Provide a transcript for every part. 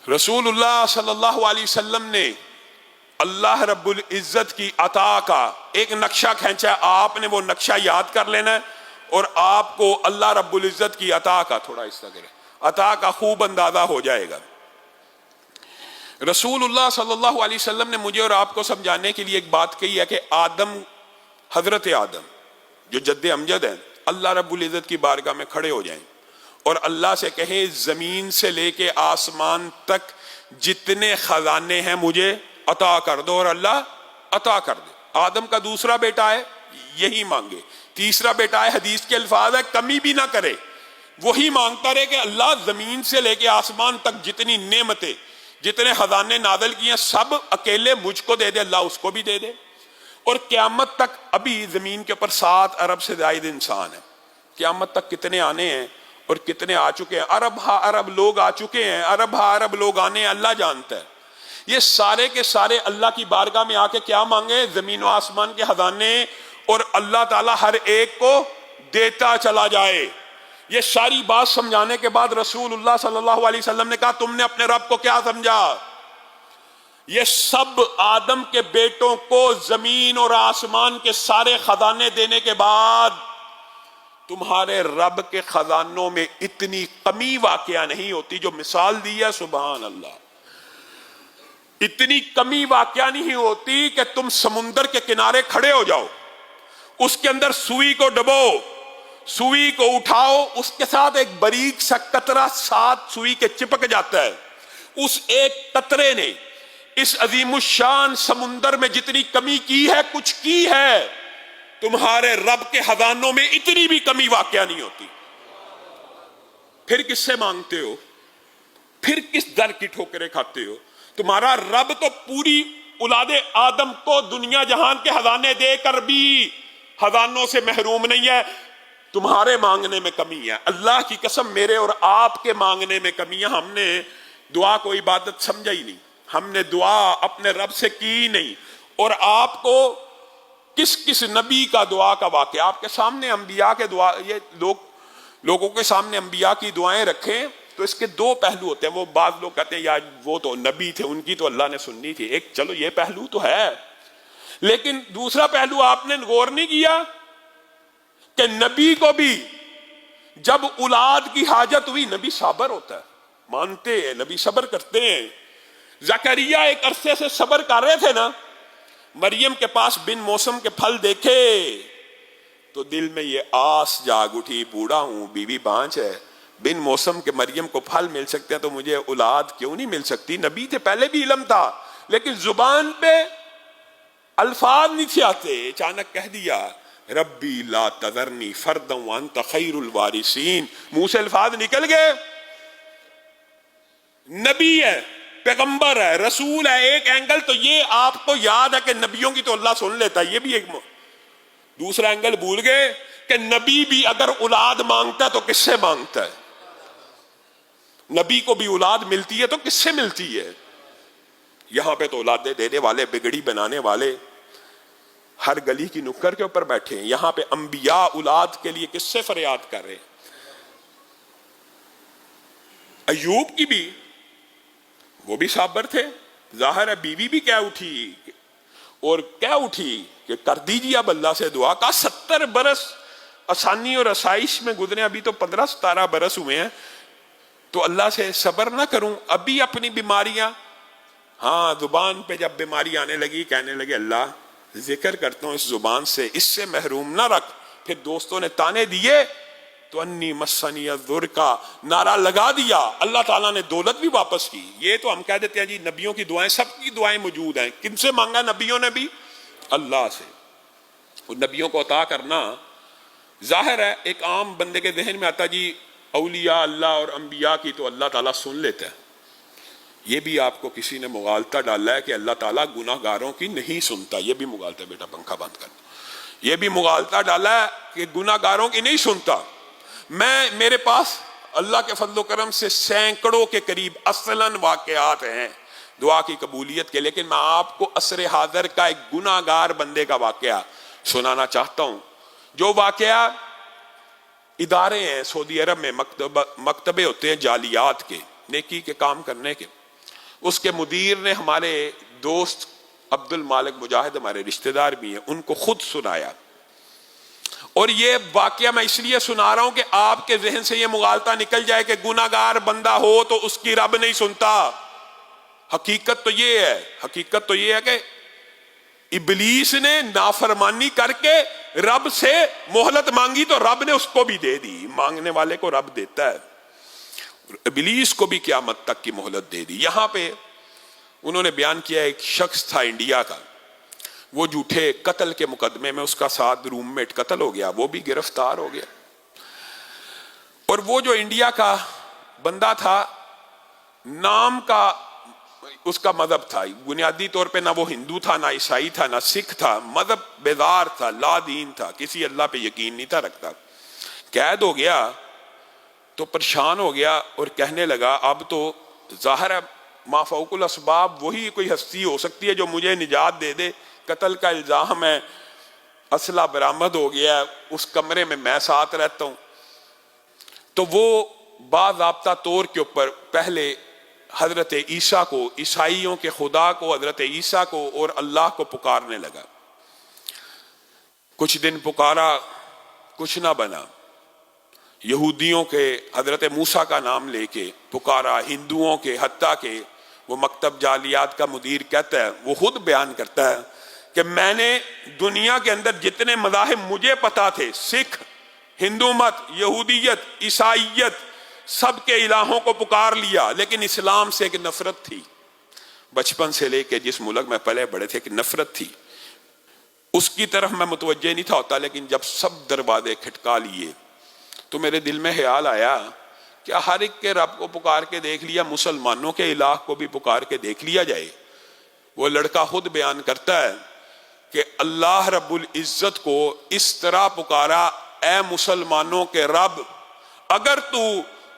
رسول اللہ صلی اللہ علیہ وسلم نے اللہ رب العزت کی عطا کا ایک نقشہ کھینچا ہے، آپ نے وہ نقشہ یاد کر لینا ہے اور آپ کو اللہ رب العزت کی عطا کا تھوڑا اس طرح عطا کا خوب اندازہ ہو جائے گا۔ رسول اللہ صلی اللہ علیہ وسلم نے مجھے اور آپ کو سمجھانے کے لیے ایک بات کہی ہے کہ آدم، حضرت آدم جو جد امجد ہیں، اللہ رب العزت کی بارگاہ میں کھڑے ہو جائیں اور اللہ سے کہیں زمین سے لے کے آسمان تک جتنے خزانے ہیں مجھے عطا کر دو، اور اللہ عطا کر دے۔ آدم کا دوسرا بیٹا ہے، یہی مانگے۔ تیسرا بیٹا ہے، حدیث کے الفاظ ہے کمی بھی نہ کرے، وہی مانگتا رہے کہ اللہ زمین سے لے کے آسمان تک جتنی نعمتیں، جتنے خزانے نازل کیے ہیں سب اکیلے مجھ کو دے دے، اللہ اس کو بھی دے دے۔ اور قیامت تک ابھی زمین کے اوپر 7 ارب سے زائد انسان ہیں، قیامت تک کتنے آنے ہیں اور کتنے آ چکے ہیں، ارب ہا ارب لوگ آ چکے ہیں، ارب ہا ارب لوگ آنے ہیں، اللہ جانتا ہے۔ یہ سارے کے سارے اللہ کی بارگاہ میں آ کے کیا مانگے؟ زمین و آسمان کے خزانے، اور اللہ تعالیٰ ہر ایک کو دیتا چلا جائے۔ یہ ساری بات سمجھانے کے بعد رسول اللہ صلی اللہ علیہ وسلم نے کہا تم نے اپنے رب کو کیا سمجھا؟ یہ سب آدم کے بیٹوں کو زمین اور آسمان کے سارے خزانے دینے کے بعد تمہارے رب کے خزانوں میں اتنی کمی واقعہ نہیں ہوتی جو مثال دی ہے، سبحان اللہ۔ اتنی کمی واقعہ نہیں ہوتی کہ تم سمندر کے کنارے کھڑے ہو جاؤ، اس کے اندر سوئی کو ڈبو، سوئی کو اٹھاؤ، اس کے ساتھ ایک باریک سا قطرہ ساتھ سوئی کے چپک جاتا ہے، اس ایک قطرے نے اس عظیم الشان سمندر میں جتنی کمی کی ہے، کچھ کی ہے، تمہارے رب کے خزانوں میں اتنی بھی کمی واقعہ نہیں ہوتی۔ پھر کس سے مانگتے ہو؟ پھر کس در کی ٹھوکریں کھاتے ہو؟ تمہارا رب تو پوری اولاد آدم کو دنیا جہان کے خزانے دے کر بھی خزانوں سے محروم نہیں ہے، تمہارے مانگنے میں کمی ہے۔ اللہ کی قسم میرے اور آپ کے مانگنے میں کمی ہے۔ ہم نے دعا کو عبادت سمجھا ہی نہیں، ہم نے دعا اپنے رب سے کی نہیں۔ اور آپ کو کس کس نبی کا دعا کا واقعہ آپ کے سامنے، انبیاء کے دعا، یہ لوگوں کے سامنے انبیاء کی دعائیں رکھیں تو اس کے 2 پہلو ہوتے ہیں۔ وہ بعض لوگ کہتے ہیں یار وہ تو نبی تھے، ان کی تو اللہ نے سننی تھی، ایک چلو یہ پہلو تو ہے، لیکن دوسرا پہلو آپ نے غور نہیں کیا کہ نبی کو بھی جب اولاد کی حاجت ہوئی، نبی صابر ہوتا ہے، مانتے ہیں، نبی صبر کرتے ہیں۔ زکریا ایک عرصے سے صبر کر رہے تھے نا، مریم کے پاس بن موسم کے پھل دیکھے تو دل میں یہ آس جاگ اٹھی، بوڑھا ہوں، بیوی بانچ ہے، بن موسم کے مریم کو پھل مل سکتے ہیں تو مجھے اولاد کیوں نہیں مل سکتی؟ نبی تھے، پہلے بھی علم تھا، لیکن زبان پہ الفاظ نہیں تھے آتے۔ اچانک کہہ دیا ربی لا تذرنی فردا وانت خیر الوارثین، منہ سے الفاظ نکل گئے۔ نبی ہے، پیغمبر ہے، رسول ہے، ایک اینگل تو یہ آپ کو یاد ہے کہ نبیوں کی تو اللہ سن لیتا ہے، یہ بھی ایک دوسرا اینگل بھول گئے کہ نبی بھی اگر اولاد مانگتا ہے تو کس سے مانگتا ہے؟ نبی کو بھی اولاد ملتی ہے تو کس سے ملتی ہے؟ یہاں پہ تو اولادیں دینے والے، بگڑی بنانے والے ہر گلی کی نکر کے اوپر بیٹھے ہیں، یہاں پہ انبیاء اولاد کے لیے کس سے فریاد کر رہے ہیں؟ ایوب کی بھی، وہ بھی صابر تھے، ظاہر ہے بیوی بھی کیا اٹھی اور کیا اٹھی کہ کر دیجیے اب اللہ سے دعا کا۔ 70 برس آسانی اور آسائش میں گزرے، ابھی تو 15-17 برس ہوئے ہیں، تو اللہ سے صبر نہ کروں؟ ابھی اپنی بیماریاں، ہاں زبان پہ جب بیماری آنے لگی کہنے لگے اللہ ذکر کرتا ہوں اس زبان سے، اس سے محروم نہ رکھ۔ پھر دوستوں نے تانے دیے تو انی مسنی الضر کا نعرہ لگا دیا، اللہ تعالیٰ نے دولت بھی واپس کی۔ یہ تو ہم کہہ دیتے ہیں جی نبیوں کی دعائیں، سب کی دعائیں موجود ہیں، کن سے مانگا نبیوں نے بھی؟ اللہ سے۔ اور نبیوں کو عطا کرنا ظاہر ہے ایک عام بندے کے ذہن میں آتا جی اولیاء اللہ اور انبیاء کی تو اللہ تعالیٰ سن لیتا ہے۔ یہ بھی آپ کو کسی نے مغالطہ ڈالا ہے کہ اللہ تعالیٰ گناہ گاروں کی نہیں سنتا، یہ بھی مغالطہ ہے، بیٹا پنکھا بند کر، یہ بھی مغالطہ ڈالا ہے کہ گناہ گاروں کی نہیں سنتا۔ میرے پاس اللہ کے فضل و کرم سے سینکڑوں کے قریب اصلاً واقعات ہیں دعا کی قبولیت کے، لیکن میں آپ کو عصر حاضر کا ایک گناہ گار بندے کا واقعہ سنانا چاہتا ہوں۔ جو واقعہ ادارے ہیں سعودی عرب میں، مکتبے ہوتے ہیں جالیات کے، نیکی کے کام کرنے کے، اس کے مدیر نے ہمارے دوست عبد المالک مجاہد، ہمارے رشتہ دار بھی ہیں، ان کو خود سنایا. اور یہ واقعہ میں اس لیے سنا رہا ہوں کہ آپ کے ذہن سے یہ مغالطہ نکل جائے کہ گناہگار بندہ ہو تو اس کی رب نہیں سنتا. حقیقت تو یہ ہے کہ ابلیس نے نافرمانی کر کے رب سے مہلت مانگی تو رب نے اس کو بھی دے دی. مانگنے والے کو رب دیتا ہے. ابلیس کو بھی قیامت تک کی مہلت دے دی. یہاں پہ انہوں نے بیان کیا ایک شخص تھا انڈیا کا، وہ جھوٹے قتل کے مقدمے میں اس کا ساتھ روم میٹ قتل ہو گیا، وہ بھی گرفتار ہو گیا. اور وہ جو انڈیا کا بندہ تھا، نام کا اس کا مذہب تھا، بنیادی طور پہ نہ وہ ہندو تھا، نہ عیسائی تھا، نہ سکھ تھا، مذہب بیدار تھا، لا دین تھا، کسی اللہ پہ یقین نہیں تھا رکھتا. قید ہو گیا تو پریشان ہو گیا اور کہنے لگا اب تو ظاہر ہے ما فوق الاسباب وہی کوئی ہستی ہو سکتی ہے جو مجھے نجات دے دے. قتل کا الزام ہے، اسلحہ برآمد ہو گیا ہے، اس کمرے میں میں ساتھ رہتا ہوں. تو وہ باضابطہ طور کے اوپر پہلے حضرت عیسیٰ کو، عیسائیوں کے خدا کو، حضرت عیسیٰ کو اور اللہ کو پکارنے لگا. کچھ دن پکارا، کچھ نہ بنا. یہودیوں کے حضرت موسیٰ کا نام لے کے پکارا، ہندوؤں کے، حتیٰ کہ وہ مکتب جالیات کا مدیر کہتا ہے، وہ خود بیان کرتا ہے کہ میں نے دنیا کے اندر جتنے مذاہب مجھے پتا تھے، سکھ، ہندو مت، یہودیت، عیسائیت، سب کے الہوں کو پکار لیا، لیکن اسلام سے ایک نفرت تھی. بچپن سے لے کے جس ملک میں پلے بڑے تھے، ایک نفرت تھی، اس کی طرف میں متوجہ نہیں تھا ہوتا. لیکن جب سب دروازے کھٹکا لیے تو میرے دل میں خیال آیا کیا ہر ایک کے رب کو پکار کے دیکھ لیا، مسلمانوں کے الہ کو بھی پکار کے دیکھ لیا جائے. وہ لڑکا خود بیان کرتا ہے کہ اللہ رب العزت کو اس طرح پکارا، اے مسلمانوں کے رب، اگر تو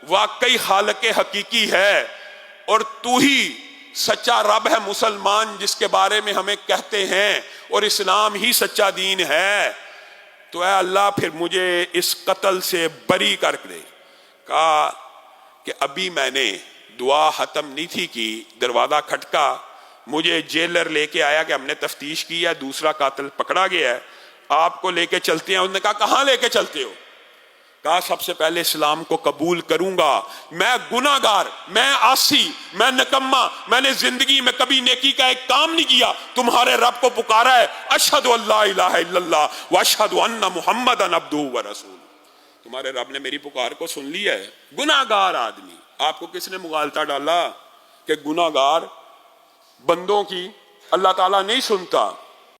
واقعی خالق حقیقی ہے اور تو ہی سچا رب ہے مسلمان جس کے بارے میں ہمیں کہتے ہیں، اور اسلام ہی سچا دین ہے، تو اے اللہ پھر مجھے اس قتل سے بری کر دے. کہا کہ ابھی میں نے دعا ختم نہیں تھی کی، دروازہ کھٹکا، مجھے جیلر لے کے آیا کہ ہم نے تفتیش کی ہے، دوسرا قاتل پکڑا گیا ہے، آپ کو لے کے چلتے ہیں. انہوں نے کہا کہاں لے کے چلتے ہو؟ کہا سب سے پہلے اسلام کو قبول کروں گا، میں گناہگار، میں عاصی، میں نکما، میں نے زندگی میں کبھی نیکی کا ایک کام نہیں کیا، تمہارے رب کو پکارا ہے، اشہد ان لا الہ الا اللہ واشہد ان محمدا عبدہ ورسولہ. تمہارے رب نے میری پکار کو سن لیا ہے. گناہگار آدمی، آپ کو کس نے مغالطہ ڈالا کہ گناہگار بندوں کی اللہ تعالیٰ نہیں سنتا؟